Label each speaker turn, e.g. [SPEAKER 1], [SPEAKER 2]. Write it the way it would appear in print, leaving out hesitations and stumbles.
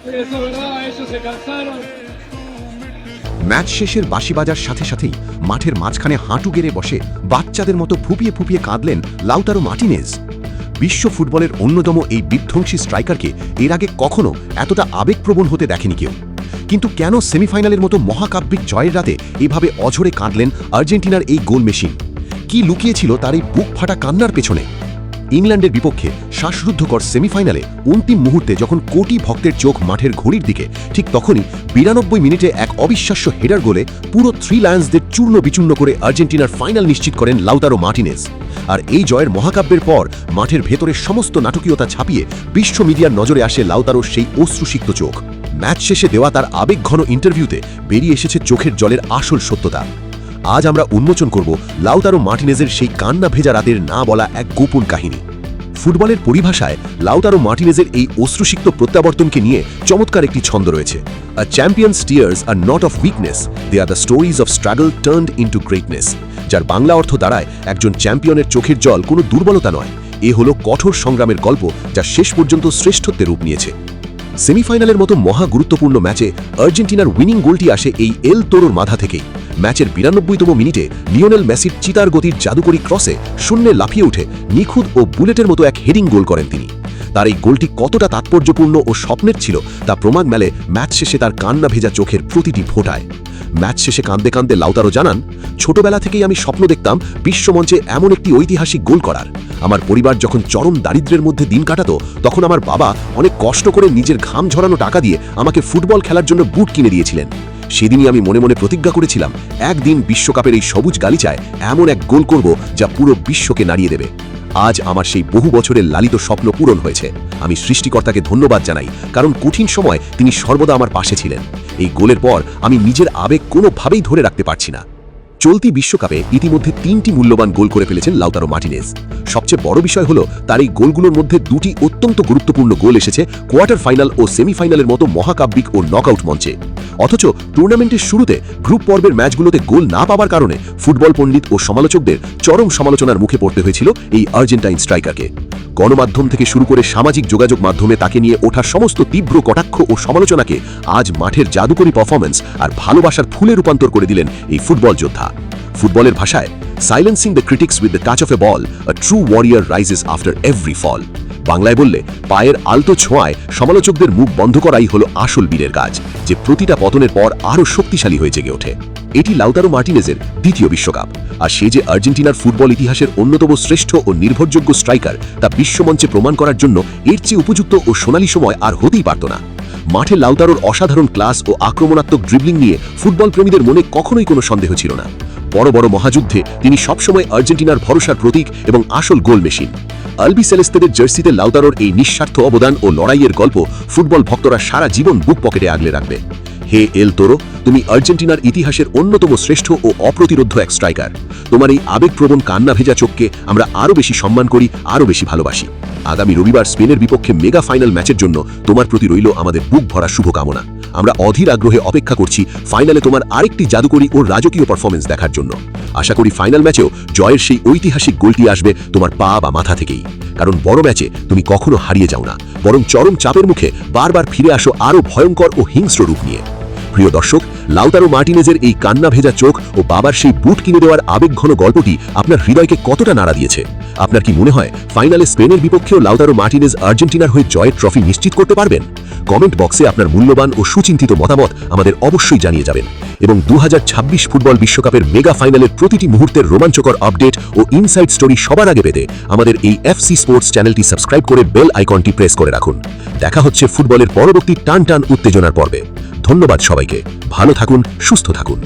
[SPEAKER 1] Eso, ¿verdad? Ellos se cansaron.
[SPEAKER 2] Match শেষের বাঁশি বাজার সাথে সাথেই মাঠের মাঝখানে হাঁটু গেড়ে বসে বাচ্চাদের মতো ফুপিয়ে ফুপিয়ে কাঁদলেন লাউতারো মার্টিনেজ। বিশ্ব ফুটবলের অন্যতম এই বিধ্বংসী স্ট্রাইকারকে এর আগে কখনো এতটা আবেগপ্রবণ হতে দেখেনি কেউ। কিন্তু কেন সেমিফাইনালের মতো মহাকাব্যিক জয়ের রাতে এভাবে অঝরে কাঁদলেন আর্জেন্টিনার এই গোল মেশিন? কি লুকিয়েছিল তার এই বুক ফাটা কান্নার পেছনে? ইংল্যান্ডের বিপক্ষে শ্বাসরুদ্ধকর সেমিফাইনালে অন্তিম মুহূর্তে যখন কোটি ভক্তের চোখ মাঠের ঘড়ির দিকে, ঠিক তখনই 92 মিনিটে এক অবিশ্বাস্য হেডার গোলে পুরো থ্রি লায়ন্সদের চূর্ণ বিচূর্ণ করে আর্জেন্টিনার ফাইনাল নিশ্চিত করেন লাউতারো মার্টিনেজ। আর এই জয়ের মহাকাব্যের পর মাঠের ভেতরের সমস্ত নাটকীয়তা ছাপিয়ে বিশ্ব মিডিয়ার নজরে আসে লাউতারোর সেই অশ্রুসিক্ত চোখ। ম্যাচ শেষে দেওয়া তার আবেগঘন ইন্টারভিউতে বেরিয়ে এসেছে চোখের জলের আসল সত্যতা। আজ আমরা উন্মোচন করব লাউতারো মার্টিনেজের সেই কান্না ভেজা রাতের না বলা এক গোপন কাহিনী। ফুটবলের পরিভাষায় লাউতারো মার্টিনেজের এই অশ্রুসিক্ত প্রত্যাবর্তনকে নিয়ে চমৎকার একটি ছন্দ রয়েছে। A champions tears are not of weakness, they are the stories of struggle turned into greatness, যার বাংলা অর্থ দাঁড়ায় একজন চ্যাম্পিয়নের চোখের জল কোনো দুর্বলতা নয়, এ হলো কঠোর সংগ্রামের গল্প যা শেষ পর্যন্ত শ্রেষ্ঠত্বের রূপ নিয়েছে। সেমিফাইনালের মতো মহা গুরুত্বপূর্ণ ম্যাচে আর্জেন্টিনার উইনিং গোলটি আসে এই এল তোরোর মাথা থেকেই। ম্যাচের 92তম মিনিটে লিওনেল মেসির চিতার গতির জাদুকরী ক্রসে শূন্যে লাফিয়ে উঠে নিখুঁত ও বুলেটের মতো এক হেডিং গোল করেন তিনি। তার এই গোলটি কতটা তাৎপর্যপূর্ণ ও স্বপ্নের ছিল তা প্রমাণ মেলে ম্যাচ শেষে তার কান্না ভেজা চোখের প্রতিটি ফোঁটায়। ম্যাচ শেষে কাঁদতে কাঁদতে লাউতারো জানান, ছোটবেলা থেকেই আমি স্বপ্ন দেখতাম বিশ্বমঞ্চে এমন একটি ঐতিহাসিক গোল করার। আমার পরিবার যখন চরম দারিদ্র্যের মধ্যে দিন কাটাতো, তখন আমার বাবা অনেক কষ্ট করে নিজের ঘাম ঝরানো টাকা দিয়ে আমাকে ফুটবল খেলার জন্য বুট কিনে দিয়েছিলেন। সেদিনই আমি মনে মনে প্রতিজ্ঞা করেছিলাম, একদিন বিশ্বকাপের এই সবুজ গালিচায় এমন এক গোল করব যা পুরো বিশ্বকে নাড়িয়ে দেবে। আজ আমার সেই বহু বছরের লালিত স্বপ্ন পূরণ হয়েছে। আমি সৃষ্টিকর্তাকে ধন্যবাদ জানাই, কারণ কঠিন সময় তিনি সর্বদা আমার পাশে ছিলেন। এই গোলের পর আমি নিজের আবেগ কোনোভাবেই ধরে রাখতে পারছি না। চলতি বিশ্বকাপে ইতিমধ্যে 3টি মূল্যবান গোল করে ফেলেছেন লাউতারো মার্টিনেজ। সবচেয়ে বড় বিষয় হলো তার এই গোলগুলোর মধ্যে 2টি অত্যন্ত গুরুত্বপূর্ণ গোল এসেছে কোয়ার্টার ফাইনাল ও সেমিফাইনালের মতো মহাকাব্যিক ও নকআউট মঞ্চে। অথচ টুর্নামেন্টের শুরুতে গ্রুপ পর্বের ম্যাচগুলোতে গোল না পাওয়ার কারণে ফুটবল পণ্ডিত ও সমালোচকদের চরম সমালোচনার মুখে পড়তে হয়েছিল এই আর্জেন্টাইন স্ট্রাইকারকে। গণমাধ্যম থেকে শুরু করে সামাজিক যোগাযোগ মাধ্যমে তাকে নিয়ে ওঠা সমস্ত তীব্র কটাক্ষ ও সমালোচনাকে আজ মাঠের জাদুকরী পারফরম্যান্স আর ভালোবাসার ফুলে রূপান্তর করে দিলেন এই ফুটবল যোদ্ধা। ফুটবলের ভাষায়, silencing the critics with the touch of a ball, a true warrior rises after every fall. বাংলায় বললে, পায়ের আলতো ছোঁয়ায় সমালোচকদের মুখ বন্ধ করাই হলো আসল বীরের কাজ, যে প্রতিটা পতনের পর আরও শক্তিশালী হয়ে জেগে ওঠে। এটি লাউতারো মার্টিনেজের দ্বিতীয় বিশ্বকাপ, আর সে যে আর্জেন্টিনার ফুটবল ইতিহাসের অন্যতম শ্রেষ্ঠ ও নির্ভরযোগ্য স্ট্রাইকার তা বিশ্বমঞ্চে প্রমাণ করার জন্য এর চেয়ে উপযুক্ত ও সোনালী সময় আর হতেই পারত না। মাঠে লাউতারোর অসাধারণ ক্লাস ও আক্রমণাত্মক ড্রিবলিং নিয়ে ফুটবল প্রেমীদের মনে কখনোই কোনো সন্দেহ ছিল না। বড় বড় মহাযুদ্ধে তিনি সবসময় আর্জেন্টিনার ভরসার প্রতীক এবং আসল গোল মেশিন। আলবি সেলেস্তেদের জার্সিতে লাউতারোর এই নিঃস্বার্থ অবদান ও লড়াইয়ের গল্প ফুটবল ভক্তরা সারা জীবন বুক পকেটে আগলে রাখবে। হে এল তোরো, তুমি আর্জেন্টিনার ইতিহাসের অন্যতম শ্রেষ্ঠ ও অপ্রতিরোধ্য এক স্ট্রাইকার। তোমার এই আবেগপ্রবণ কান্না ভেজা চোখকে আমরা আরও বেশি সম্মান করি, আরও বেশি ভালোবাসি। আগামী রবিবার স্পেনের বিপক্ষে মেগা ফাইনাল ম্যাচের জন্য তোমার প্রতি রইল আমাদের বুক ভরা শুভকামনা। আমরা অধীর আগ্রহে অপেক্ষা করছি ফাইনালে তোমার আরেকটি জাদুকরী ও রাজকীয় পারফরমেন্স দেখার জন্য। আশা করি ফাইনাল ম্যাচেও জয়ের সেই ঐতিহাসিক গোলটি আসবে তোমার পা বা মাথা থেকেই, কারণ বড় ম্যাচে তুমি কখনো হারিয়ে যাও না, বরং চরম চাপের মুখে বারবার ফিরে আসো আরও ভয়ঙ্কর ও হিংস্র রূপ নিয়ে। প্রিয় দর্শক, লাউতারো মার্টিনেজের এই কান্না ভেজা চোখ ও বাবার সেই বুট কিনে দেওয়ার আবেগঘন গল্পটি আপনার হৃদয়কে কতটা নাড়া দিয়েছে? আপনার কি মনে হয় ফাইনালে স্পেনের বিপক্ষেও লাউতারো মার্টিনেজ আর্জেন্টিনার হয়ে জয়ের ট্রফি নিশ্চিত করতে পারবেন? কমেন্ট বক্সে আপনার মূল্যবান ও সুচিন্তিত মতামত আমাদের অবশ্যই জানিয়ে যাবেন। এবং 2026 ফুটবল বিশ্বকাপের মেগা ফাইনালের প্রতিটি মুহূর্তের রোমাঞ্চকর আপডেট ও ইনসাইড স্টোরি সবার আগে পেতে আমাদের এই এফসি স্পোর্টস চ্যানেলটি সাবস্ক্রাইব করে বেল আইকনটি প্রেস করে রাখুন। দেখা হচ্ছে ফুটবলের পরবর্তী টান টান উত্তেজনার পর্বে। ধন্যবাদ সবাইকে। ভালো থাকুন, সুস্থ থাকুন।